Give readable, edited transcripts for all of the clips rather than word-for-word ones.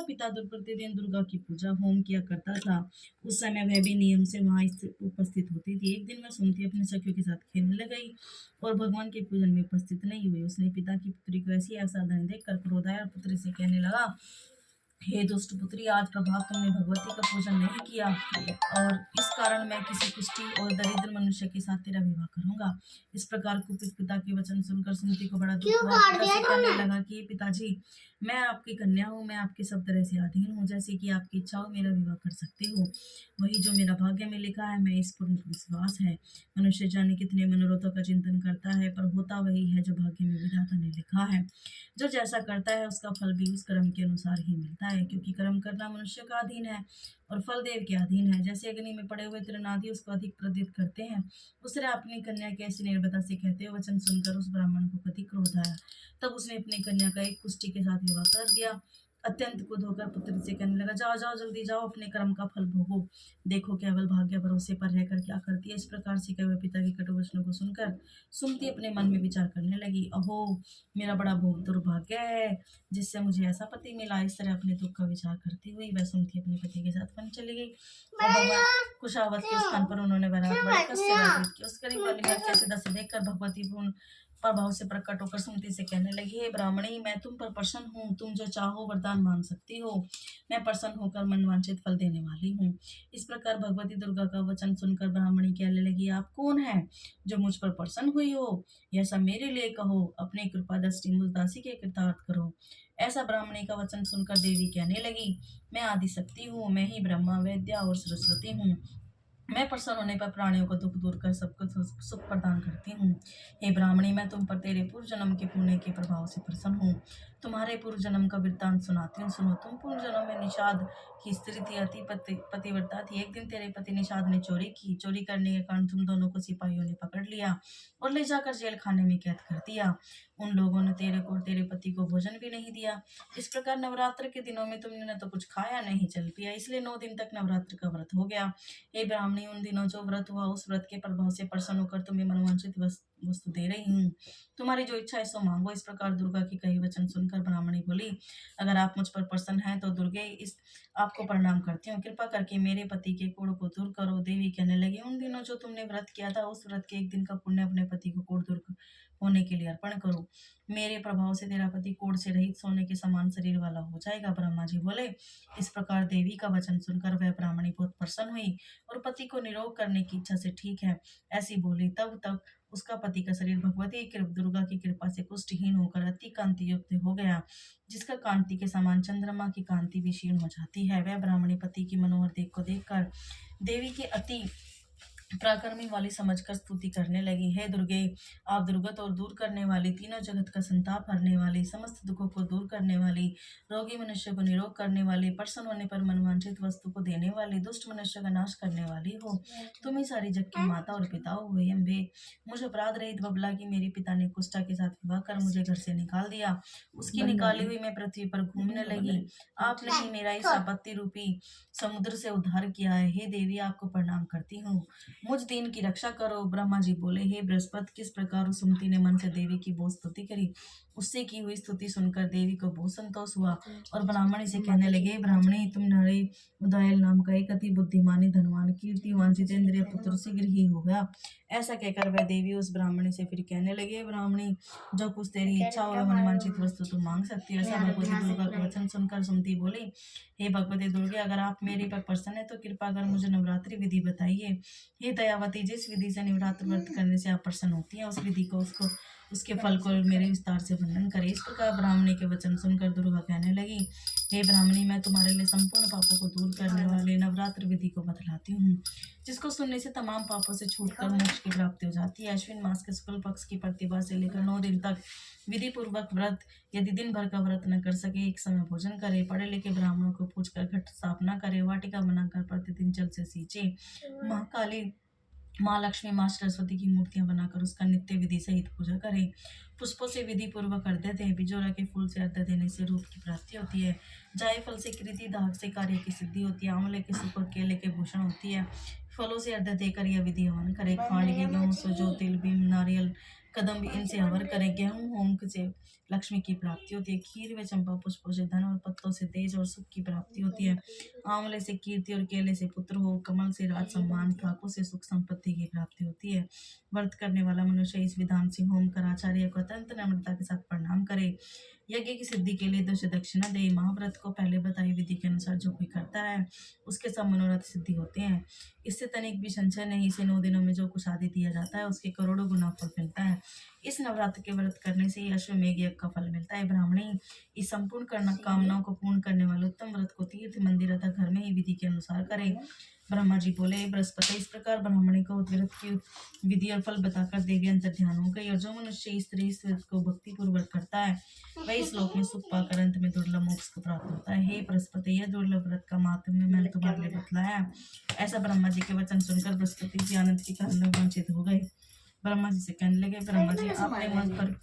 पिता प्रतिदिन दुर्गा की पूजा होम किया करता था। उस समय वह भी नियम से वहाँ उपस्थित होती थी। एक दिन वह सुमति अपनी सखियों के साथ खेलने लग गई और भगवान के पूजन में उपस्थित नहीं हुई। उसने पिता की पुत्री को ऐसी असावधानी देखकर क्रोध आया और पुत्री से कहने लगा, हे दुष्ट पुत्री, आज प्रभात तुमने भगवती का पूजन नहीं किया और इस कारण मैं किसी कुष्ठी और दरिद्र मनुष्य के साथ तेरा विवाह करूंगा। इस प्रकार कुपित पिता के वचन सुनकर सुमति को बड़ा दुख हुआ। पिता से कहने लगा कि पिताजी, मैं आपकी कन्या हूँ, मैं आपके सब तरह से अधीन हूँ, जैसे कि आपकी इच्छा हो मेरा विवाह कर सकते हो। वही जो मेरा भाग्य में लिखा है, मैं इस पर विश्वास है। मनुष्य जाने कितने मनोरथों का चिंतन करता है, पर होता वही है जो भाग्य में विधाता ने लिखा है। जो जैसा करता है उसका फल भी उस कर्म के अनुसार ही मिलता है, क्योंकि कर्म करना मनुष्य का अधीन है और फल देव के अधीन है। जैसे अग्नि में पड़े हुए तृणादि उसको अधिक प्रदीप्त करते हैं, उस तरह अपनी कन्या की ऐसी निर्भयता से कहते हुए वचन सुनकर उस ब्राह्मण को अति क्रोध आया। तब उसने अपनी कन्या का एक कुष्ठी के साथ विवाह कर दिया। अत्यंत क्रोध होकर पुत्र से कहने लगा, जाओ जाओ जल्दी जाओ, अपने कर्म का फल भोगो। देखो केवल भाग्य भरोसे पर रहकर क्या करती है। इस प्रकार से कहे पिता के कटु वचनों को सुनकर सुमति अपने मन में विचार करने लगी, अहो मेरा बड़ा बहुत दुर्भाग्य है जिससे मुझे ऐसा पति मिला। इस तरह अपने दुख का विचार करती हुई वह सुमति अपने पति के साथ वन चली गई और भगवान कुशावत के स्थान पर उन्होंने बारात बड़े कष्ट से रात की। उस करीब वाली व्याख्या से दस देखकर भगवती पूर्ण प्रभाव से प्रकट होकर सुमति से कहने लगी, हे ब्राह्मणी, मैं तुम पर प्रसन्न हूँ, तुम जो चाहो वरदान मांग सकती हो। मैं प्रसन्न होकर मनवांछित फल देने वाली हूँ। इस प्रकार भगवती दुर्गा का वचन सुनकर ब्राह्मणी कहने लगी, आप कौन है जो मुझ पर प्रसन्न हुई हो? यह सब मेरे लिए कहो, अपने कृपा दृष्टि मुझ दासी के कृतार्थ करो। ऐसा ब्राह्मणी का वचन सुनकर देवी कहने लगी, मैं आदि शक्ति हूँ, मैं ही ब्रह्मा, वेद्या और सरस्वती हूँ। मैं प्रसन्न होने पर प्राणियों को दुख दूर कर सबको सुख प्रदान करती हूँ। हे ब्राह्मणी, मैं तुम पर तेरे पूर्व जन्म के पुण्य के प्रभाव से प्रसन्न हूँ। तुम्हारे पूर्व जन्म का वृत्तांत सुनाती हूँ, सुनो। तुम पूर्व जन्म में निषाद की स्त्री थी, अति पतिव्रता थी। एक दिन तेरे पति निषाद ने चोरी की। चोरी करने के कारण तुम दोनों को सिपाहियों ने पकड़ लिया और ले जाकर जेल खाने में कैद कर दिया। उन लोगों ने तेरे को और तेरे पति को भोजन भी नहीं दिया। इस प्रकार नवरात्र के दिनों में तुमने न तो कुछ खाया नहीं जल पिया, इसलिए 9 दिन तक नवरात्र का व्रत हो गया। हे ब्राह्मणी, उन दिनों जो व्रत हुआ उस व्रत के प्रभाव से प्रसन्न होकर तुम्हें मनोवांछित वस्तु दे रही हूँ। तुम्हारी जो इच्छा है सो मांगो। इस प्रकार दुर्गा की कही वचन सुनकर ब्राह्मणी बोली, अगर आप मुझ पर प्रसन्न हैं तो दुर्गे इस आपको प्रणाम करती हूँ, कृपा करके मेरे पति के कोढ़ को दूर करो। देवी कहने लगी, उन दिनों जो तुमने व्रत किया था उस व्रत के एक दिन का पुण्य अपने पति को कोढ़ दूर होने के लिए अर्पण करो। मेरे प्रभाव से तेरा पति कोढ़ से रहित सोने के समान शरीर वाला हो जाएगा। ब्रह्मा जी बोले। इस प्रकार देवी का वचन सुनकर वह ब्राह्मणी बहुत प्रसन्न हुई और पति को निरोग करने की इच्छा से ठीक है ऐसी बोली। तब तक उसका पति का शरीर भगवती दुर्गा की कृपा से कुष्ठहीन होकर अति कांति युक्त हो गया, जिसका कांति के समान चंद्रमा की कांति भी क्षीण हो जाती है। वह ब्राह्मणी पति की मनोहर देख को देखकर देवी के अति पराक्रमी वाली समझकर स्तुति करने लगी, हे दुर्गे, आप दुर्गत और दूर करने वाली, तीनों जगत का संताप हरने वाली, समस्त दुखों को दूर करने वाली, रोगी मनुष्य को निरोग करने वाली, प्रसन्न होने पर मनवांछित वस्तु को देने वाली, दुष्ट मनुष्य का नाश करने वाली हो। तुम ही सारी जग की माता और पिता हो। हे अम्बे, मुझ अपराध रहित बबला की मेरे पिता ने कुष्ठा के साथ विवाह कर मुझे घर से निकाल दिया। उसकी निकाली हुई मैं पृथ्वी पर घूमने लगी। आपने ही मेरा इस आपत्ति रूपी समुद्र से उद्धार किया है। हे देवी, आपको प्रणाम करती हूँ, मुझ दीन की रक्षा करो। ब्रह्मा जी बोले, हे बृहस्पति, किस प्रकार उस सुमति ने मन से देवी की बहुत स्तुति करी। उससे की हुई स्तुति सुनकर देवी को बहुत संतोष हुआ और ब्राह्मणी से कहने लगे, ब्राह्मणी, तुम नारी उदायल नाम का एक अति बुद्धिमानी धनवान कीर्तिवान जितेंद्रिय पुत्र शीघ्र ही होगा। ऐसा कहकर वह देवी उस ब्राह्मणी से फिर कहने लगे, ब्राह्मणी, जो कुछ तेरी इच्छा हो मनवांछित वस्तु तुम मांग सकती हो। ऐसा भगवती दुर्गा का वचन सुनकर सुमति बोली, हे भगवती दुर्गे, अगर आप मेरे पर प्रसन्न है तो कृपा कर मुझे नवरात्रि विधि बताइए। हे दयावती, जिस विधि से नवरात्र व्रत करने से आप प्रसन्न होती हैं उस विधि को उसके फल को मेरे विस्तार से वर्णन करें। इस प्रकार ब्राह्मणी के वचन सुनकर दुर्गा कहने लगी, हे ब्राह्मणी, मैं तुम्हारे लिए संपूर्ण पापों को दूर करने वाले नवरात्र विधि को बतलाती हूँ, जिसको सुनने से तमाम पापों से छूटकर मोक्ष की प्राप्ति हो जाती है। अश्विन मास के शुक्ल पक्ष की प्रतिभा से लेकर 9 दिन तक विधि पूर्वक व्रत, यदि दिन भर का व्रत न कर सके एक समय भोजन करे, पढ़े लिखे ब्राह्मणों को पूछकर घट स्थापना करे, वाटिका बनाकर प्रतिदिन जल से सींचे, महाकाली, माँ लक्ष्मी, माँ सरस्वती की मूर्तियां बनाकर उसका नित्य विधि सहित पूजा करें, पुष्पों से विधि पूर्वक अर्घ्य दें, बिजोरा के फूल से अर्घ्य देने से रूप की प्राप्ति होती है, जायफल से कृति दाग से कार्य की सिद्धि होती है, आंवले के सुख और केले के भूषण होती है, फलों से अर्घ्य देकर यह विधि हवन करे, खांड के गेहूं, सो, तिल, भीम, नारियल, कदम इनसे हवन करें, गेहूं होम से लक्ष्मी की प्राप्ति होती है। खीर व चंपा पुष्पों से धन और पत्तों से तेज और सुख की प्राप्ति होती है। आंवले से कीर्ति और केले से पुत्र हो, कमल से राज सम्मान, ठाकुर से सुख संपत्ति की प्राप्ति होती है। व्रत करने वाला मनुष्य इस विधान से होम कर आचार्य को अत्यंत नम्रता के साथ प्रणाम करे। यज्ञ की सिद्धि के लिए दश दक्षिणा दे। महाव्रत को पहले बताई विधि के अनुसार जो कोई करता है उसके सब मनोरथ सिद्धि होते हैं। इससे तनिक भी संशय नहीं। इसे 9 दिनों में जो कुछ आदि दिया जाता है उसके करोड़ों गुना फल मिलता है। इस नवरात्र के व्रत करने से ही अश्वमेघ यज्ञ का फल मिलता है। ब्राह्मणी इस संपूर्ण करना कामनाओं को पूर्ण करने वाले उत्तम व्रत को तीर्थ मंदिर तथा घर में ही विधि के अनुसार करे। ब्रह्मा जी बोले, बृहस्पति इस प्रकार ब्राह्मणी को व्रत की विधि और फल बताकर देवी अंतर ध्यान हो गई। और जो मनुष्य स्त्री इस व्रत को भक्ति पूर्वक करता है वह इस लोक में सुख पाकर अंत में दुर्लभ मोक्ष को प्राप्त होता है। हे बृहस्पति, यह दुर्लभ व्रत का महात्म्य मैंने तुम्हारे लिए बतलाया। ऐसा ब्रह्मा जी के वचन सुनकर बृहस्पति जी आनंद के कारण वंचित हो गए। ब्रह्मा जी से कहने लगे, ब्रह्मा जी आपने मुझ पर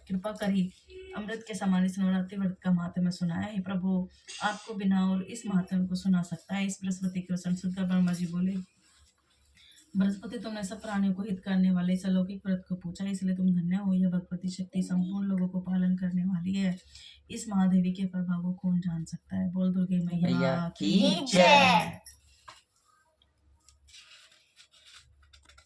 कृपा करी अमृत के समान इस नवरात्रि व्रत का महात्म्य सुनाया है। प्रभु आपको बिना और इस महात्म्य को सुना सकता है। इस बृहस्पति के वचन सुनकर ब्रह्मा जी बोले, बृहस्पति, तुमने सब प्राणियों को हित करने वाले इस अलौकिक व्रत को पूछा, इसलिए तुम धन्य हो। यह भगवती शक्ति संपूर्ण लोगों को पालन करने वाली है। इस महादेवी के प्रभाव को कौन जान सकता है। बोल दुर्गे मैया की जय।